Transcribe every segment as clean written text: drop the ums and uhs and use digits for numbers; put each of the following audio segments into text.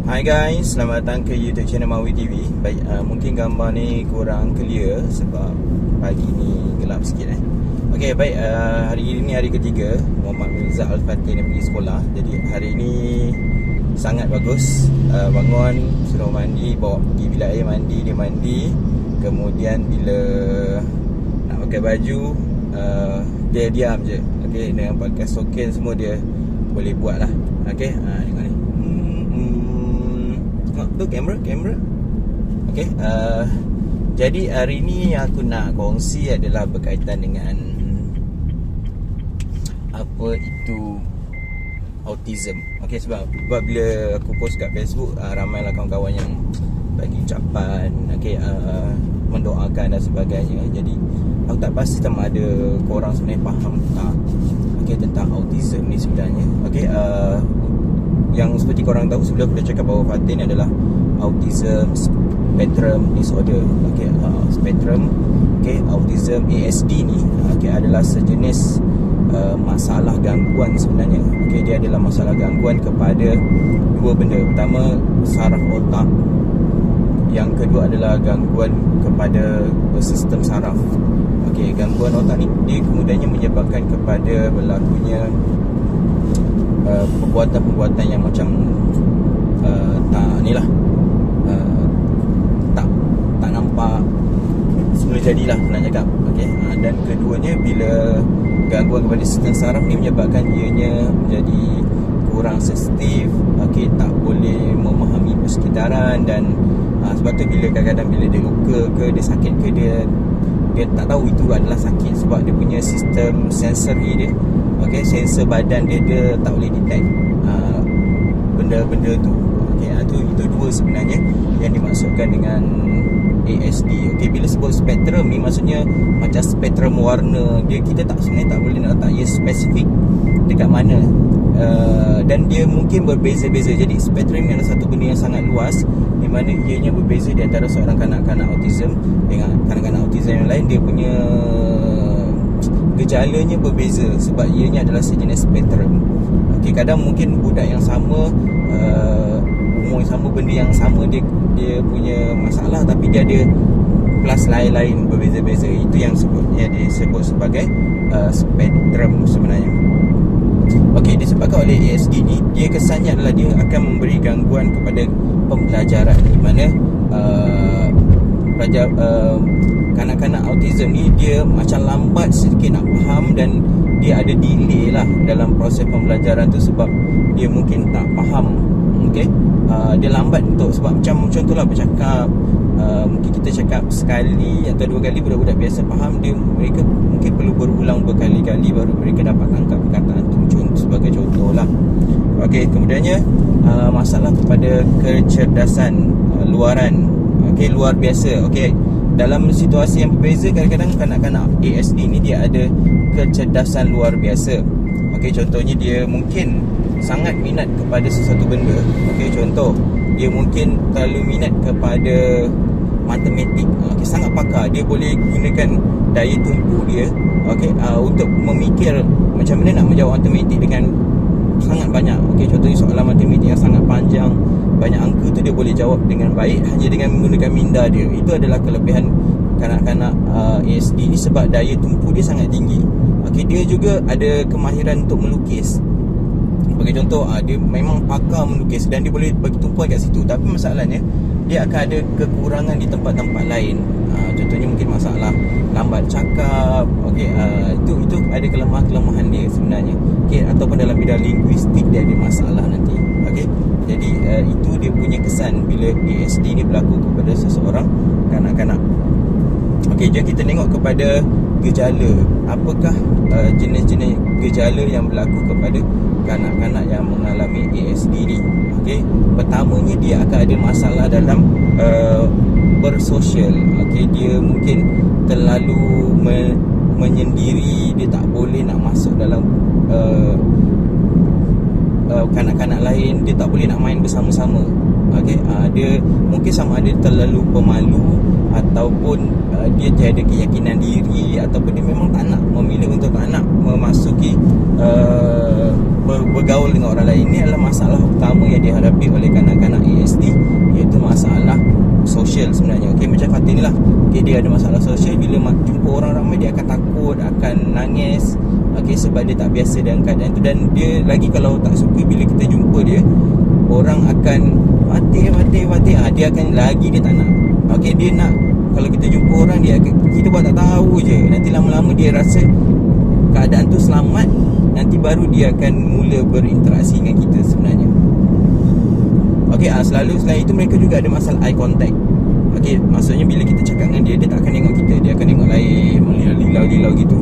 Hai guys, selamat datang ke YouTube channel Mawi TV. Baik, mungkin gambar ni kurang clear sebab pagi ni gelap sikit Okey, baik, hari ini hari ketiga Muhammad Mirza Al-Fatih ni pergi sekolah. Jadi hari ini sangat bagus. Bangun, suruh mandi, bawa pergi bilik air mandi, dia mandi. Kemudian bila nak pakai baju, dia diam je. Okey, dengan pakai soken semua dia boleh buat lah. Okey, tengok ni. Tengok tu kamera. Okey, jadi hari ni yang aku nak kongsi adalah berkaitan dengan apa itu autism. Okey, sebab bila aku post kat Facebook, ramailah kawan-kawan yang bagi ucapan, okey, mendoakan dan sebagainya. Jadi aku tak pasti sama ada korang sebenarnya faham tak, okey, tentang autism ni sebenarnya. Okey, yang seperti korang tahu, sebelum aku dah cakap bahawa Fatih ni adalah autism spectrum disorder. Okey, spectrum, okey, autism ASD ni, okey, adalah sejenis masalah gangguan sebenarnya. Okey, dia adalah masalah gangguan kepada dua benda. Pertama, saraf otak. Yang kedua adalah gangguan kepada sistem saraf. Okey, gangguan otak ni dia kemudiannya menyebabkan kepada berlakunya perbuatan-perbuatan yang macam tak nampak semula jadilah nak cakap. Okey, dan keduanya, bila gangguan kepada sistem saraf ni menyebabkan ianya menjadi kurang sensitif, okey, tak boleh memahami persekitaran. Dan sebab tu bila kadang-kadang bila dia luka ke, dia sakit ke, dia tak tahu itu adalah sakit sebab dia punya sistem sensori dia, okey, sensor badan dia tak boleh detect benda-benda tu. Okey, itu dua sebenarnya yang dimaksudkan dengan ASD. Okey, bila sebut spektrum ni maksudnya macam spektrum warna dia, kita sebenarnya tak boleh nak letak ia spesifik dekat mana. Dan dia mungkin berbeza-beza. Jadi spektrum ni adalah satu benda yang sangat luas, di mana ianya berbeza di antara seorang kanak-kanak autism dengan kanak-kanak autism yang lain. Dia punya gejalanya berbeza sebab ianya adalah sejenis spektrum. Okey, kadang mungkin budak yang sama, umur yang sama, benda yang sama, dia punya masalah, tapi dia ada plus lain-lain berbeza-beza. Itu yang disebut sebagai spektrum sebenarnya. Okey, disebabkan oleh ASD ni, dia kesannya adalah dia akan memberi gangguan kepada pembelajaran, di mana kanak-kanak autism ni dia macam lambat sedikit nak faham, dan dia ada delay lah dalam proses pembelajaran tu sebab dia mungkin tak faham. Okey, dia lambat untuk, sebab macam contohlah bercakap, mungkin kita cakap sekali atau dua kali, budak-budak biasa faham, mereka mungkin perlu berulang berkali-kali baru mereka dapat tangkap perkataan tu, sebagai contoh lah. Okey, kemudiannya masalah kepada kecerdasan luaran, okey, luar biasa. Okey, dalam situasi yang berbeza, kadang-kadang kanak-kanak ASD ni dia ada kecerdasan luar biasa. Okey, contohnya dia mungkin sangat minat kepada sesuatu benda. Okey, contoh, dia mungkin terlalu minat kepada matematik. Okey, sangat pakar. Dia boleh gunakan daya tumpu dia, okey, untuk memikir macam mana nak menjawab matematik dengan sangat banyak. Okey, contohnya soalan matematik yang sangat panjang, banyak angka tu dia boleh jawab dengan baik hanya dengan menggunakan minda dia. Itu adalah kelebihan kanak-kanak ASD ni sebab daya tumpu dia sangat tinggi. Okey, dia juga ada kemahiran untuk melukis. Bagi contoh, dia memang pakar melukis dan dia boleh bagi tumpuan kat situ. Tapi masalahnya, dia akan ada kekurangan di tempat-tempat lain. Contohnya mungkin masalah lambat cakap. Okey, itu ada kelemahan dia sebenarnya. Okey, ataupun dalam bidang linguistik dia ada masalah nanti. Okey, jadi itu dia punya kesan bila ASD ni berlaku kepada seseorang kanak-kanak. Okey, jom kita tengok kepada gejala. Apakah jenis-jenis gejala yang berlaku kepada kanak-kanak yang mengalami ASD ni? Okey, pertamanya dia akan ada masalah dalam bersosial. Okey, dia mungkin terlalu menyendiri, dia tak boleh nak masuk dalam kanak-kanak lain, dia tak boleh nak main bersama-sama. Okey, dia mungkin sama ada terlalu pemalu, ataupun dia tiada keyakinan diri, ataupun dia memang tak nak memilih untuk tak nak memasuki bergaul dengan orang lain. Ini adalah masalah utama yang dihadapi oleh kanak-kanak ASD, iaitu masalah sosial sebenarnya. Okey, macam Fatih ni lah. Okey, dia ada masalah sosial. Bila jumpa orang ramai, dia akan takut, akan nangis. Okey, sebab dia tak biasa dengan keadaan tu. Dan dia lagi kalau tak suka bila kita jumpa dia, orang akan Fatih. Dia akan lagi dia tak nak. Okey, dia nak kalau kita jumpa orang, dia akan, kita buat tak tahu je. Nanti lama-lama dia rasa keadaan tu selamat, nanti baru dia akan mula berinteraksi dengan kita sebenarnya. Okey, selalu selain itu mereka juga ada masalah eye contact. Okey, maksudnya bila kita cakap dengan dia, dia tak akan tengok kita, dia akan tengok lain, melilau-lilau gitu.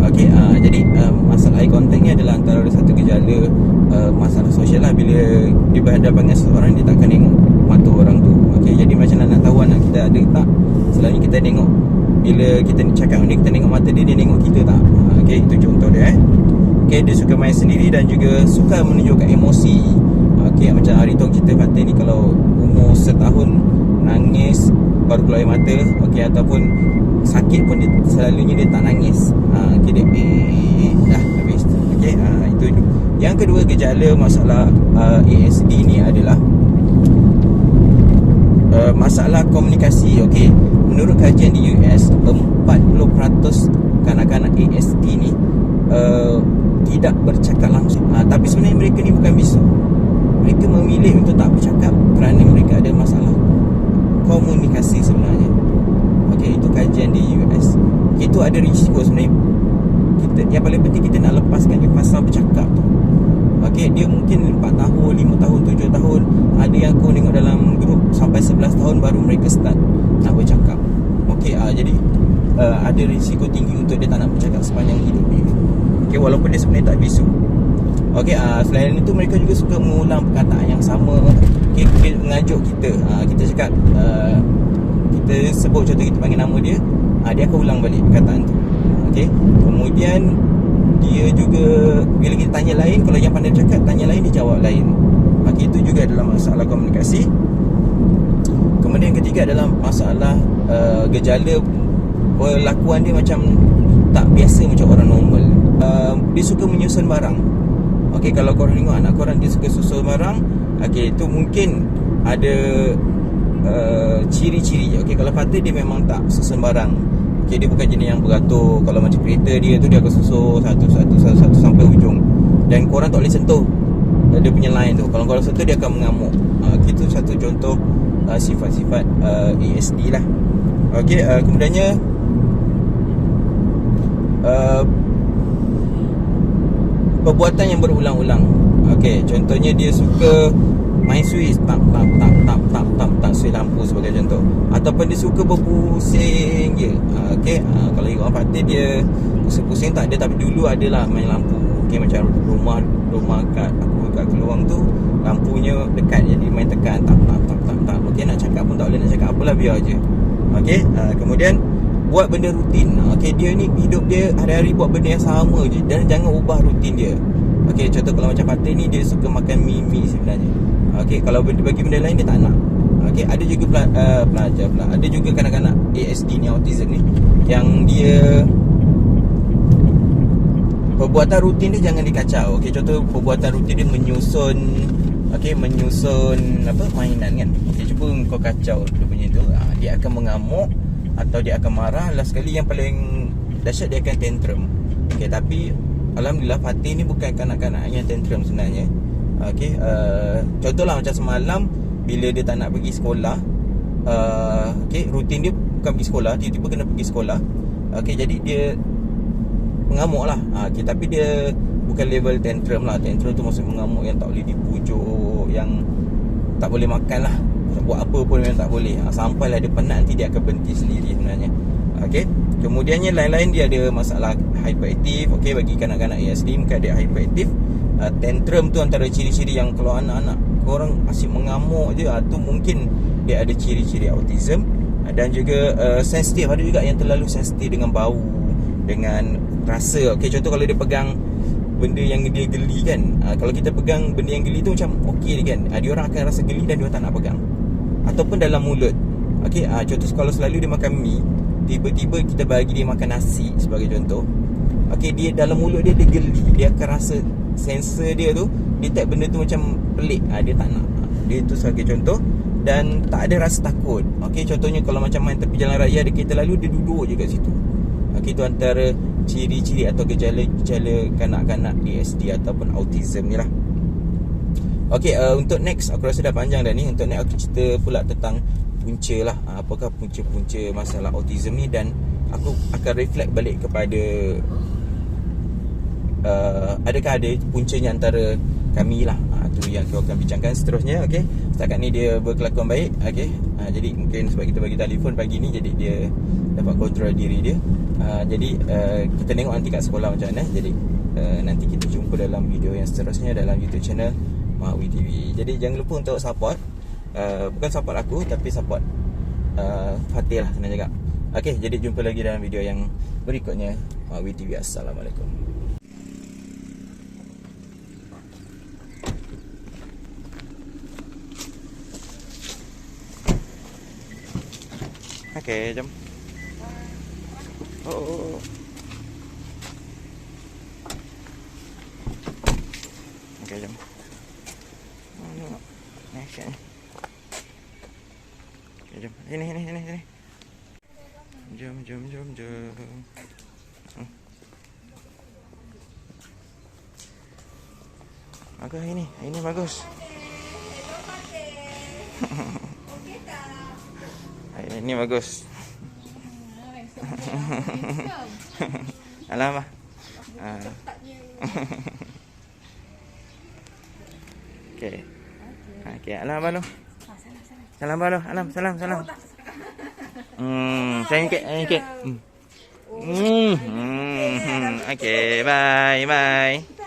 Okey, jadi masalah eye contact ni adalah antara satu gejala masalah sosial lah. Bila dia berhadapan dengan seseorang, dia tak akan tengok mata orang tu. Okey, jadi macam nak tahu anak kita ada tak, selalunya kita tengok, bila kita cakap dengan dia, kita tengok mata dia, dia tengok kita tak. Okey, itu contoh dia. Okey, dia suka main sendiri dan juga suka menunjukkan emosi. Okey, macam hari tu cerita Fatih ni, kalau umur setahun nangis baru keluar air mata. Okey, ataupun sakit pun dia, selalunya dia tak nangis. Okey, dia dah habis. Okey, itu. Yang kedua gejala masalah ASD ni adalah masalah komunikasi. Okey, menurut kajian di US, 40% kanak-kanak ASD ni tidak bercakap langsung. Tapi sebenarnya mereka ni bukan bisu. Mereka memilih untuk tak bercakap kerana mereka ada masalah komunikasi sebenarnya. Okey, itu kajian di US. Itu ada risiko sebenarnya. Yang paling penting kita nak lepaskan dia fasa bercakap tu. Okey, dia mungkin 4 tahun, 5 tahun, 7 tahun. Ada yang aku tengok dalam grup sampai 11 tahun baru mereka start nak bercakap. Okey, jadi ada risiko tinggi untuk dia tak nak bercakap sepanjang hidup dia. Okey, walaupun dia sebenarnya tak bisu. Okey, selain itu mereka juga suka mengulang perkataan yang sama. Okey, dia mengajuk kita. Kita cakap, kita sebut contoh, kita panggil nama dia, dia akan ulang balik perkataan tu. Okey, kemudian dia juga bila kita tanya lain, kalau yang pandai cakap, tanya lain, dia jawab lain. Okey, itu juga adalah masalah komunikasi. Kemudian ketiga adalah masalah gejala perlakuan dia macam tak biasa macam orang normal. Dia suka menyusun barang. Okey, kalau korang tengok anak korang, dia suka susun barang. Okey, itu mungkin ada ciri-ciri. Okey, kalau Fatih dia memang tak susun barang. Okey, dia bukan jenis yang beratur. Kalau macam kereta dia tu, dia akan susun satu sampai hujung. Dan korang tak boleh sentuh dia punya line tu. Kalau korang sentuh, dia akan mengamuk. Itu satu contoh sifat-sifat ASD lah. Okey, kemudiannya perbuatan yang berulang-ulang. Okey, contohnya dia suka main suis, tap suis lampu sebagai contoh. Ataupun dia suka berpusing je. Okey, kalau orang Fatih dia pusing-pusing tak ada, tapi dulu adalah main lampu. Okey, macam rumah kat Keluang tu, lampunya dekat, jadi main tekan tap. Okey, nak cakap pun tak boleh, nak cakap apalah, biar je. Okey, kemudian buat benda rutin. Okey, dia ni hidup dia hari-hari buat benda yang sama je, dan jangan ubah rutin dia. Okey, contoh kalau macam Fatih ni, dia suka makan mi sebenarnya. Okey, kalau bagi benda lain dia tak nak. Okey, ada juga pelajar pula. Ada juga kanak-kanak ASD ni, autism ni, yang dia perbuatan rutin dia jangan dikacau. Okey, contoh perbuatan rutin dia menyusun mainan kan. Okey, cuba kau kacau dia punya tu, dia akan mengamuk atau dia akan marah. Last sekali yang paling dahsyat, dia akan tantrum. Okey, tapi alhamdulillah Fatih ni bukan kanak-kanak yang tantrum sebenarnya. Okey, contohlah macam semalam bila dia tak nak pergi sekolah, okey, rutin dia bukan pergi sekolah, tiba-tiba kena pergi sekolah. Okey, jadi dia mengamuk lah. Okay, tapi dia bukan level tantrum lah. Tantrum tu maksud mengamuk yang tak boleh dipujuk, yang tak boleh makan lah, buat apa pun memang tak boleh. Sampailah dia penat, nanti dia akan berhenti sendiri sebenarnya. Okay, kemudiannya lain-lain dia ada masalah hyperaktif. Okay, bagi kanak-kanak ASD mungkin ada hyperaktif. Tantrum tu antara ciri-ciri yang kalau anak-anak korang asyik mengamuk je, tu mungkin dia ada ciri-ciri autism. Dan juga sensitif. Ada juga yang terlalu sensitif dengan bau, dengan rasa. Okey, contoh kalau dia pegang benda yang dia geli kan, kalau kita pegang benda yang geli tu macam okey kan, dia orang akan rasa geli dan dia tak nak pegang. Ataupun dalam mulut. Okey, contoh kalau selalu dia makan mi, tiba-tiba kita bagi dia makan nasi sebagai contoh, Okey, dia dalam mulut dia geli. Dia akan rasa sensor dia tu detect benda tu macam pelik. Dia tak nak. Dia tu sebagai contoh. Dan tak ada rasa takut. Okey, contohnya kalau macam main tepi jalan raya ada kereta lalu, dia duduk je kat situ. Okey, tu antara ciri-ciri atau gejala-gejala kanak-kanak ASD ataupun autism ni lah. Okey, untuk next aku rasa dah panjang dah ni. Untuk next aku cerita pula tentang punca lah. Apakah punca-punca masalah autism ni, dan aku akan reflect balik kepada adakah ada puncanya antara kami lah. Tu yang aku akan bincangkan seterusnya. Okey, setakat ni dia berkelakuan baik. Okey, jadi mungkin sebab kita bagi telefon pagi ni, jadi dia dapat kontrol diri dia. Jadi kita tengok nanti kat sekolah macam mana. Jadi nanti kita jumpa dalam video yang seterusnya dalam YouTube channel Mawi TV. Jadi jangan lupa untuk support, bukan support aku tapi support Fatih lah senang cakap. Okey, jadi jumpa lagi dalam video yang berikutnya. Mawi TV. Assalamualaikum. Okey, jom. Oh. Okey, jom. Action. Okey, jom. Sini. Jom. Bagus ini bagus. Ini bagus. Alam ah. Okey, alam abang tu. Salam abang tu. Salam. Saya ikut. Okey, bye.